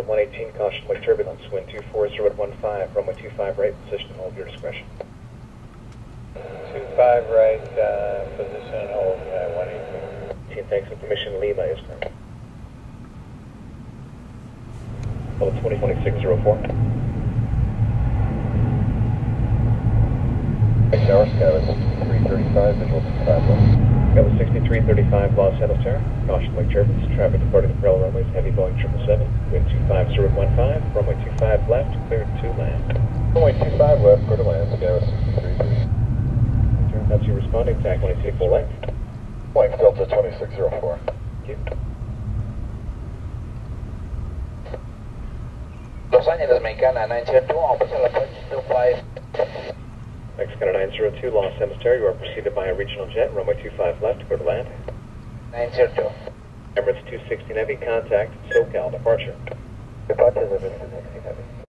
118, caution with turbulence, wind 240 at 15, runway 25 right, position and hold your discretion. 25 right, position and hold, 118. Thanks, and permission Lima is correct. Level 202604. Tower, Skyline 6335, visual 25 left. Level 6335, Los Angeles Tower. Caution wake turbulence, traffic departing the parallel runways, heavy Boeing 777, wind 250 at 15, runway 25 left, cleared to land. Runway 25 left, clear to land, Skyline 6335. That's your responding, TAC 26 full length. Flight Delta 2604. Thank you. Los Angeles Mexicana 902, official approach 25. Mexicana 902, Los Angeles Tower, you are preceded by a regional jet, runway 25 left, clear to land. 902. Emirates 260 Heavy, contact SoCal, departure. Departure Emirates 260 Heavy.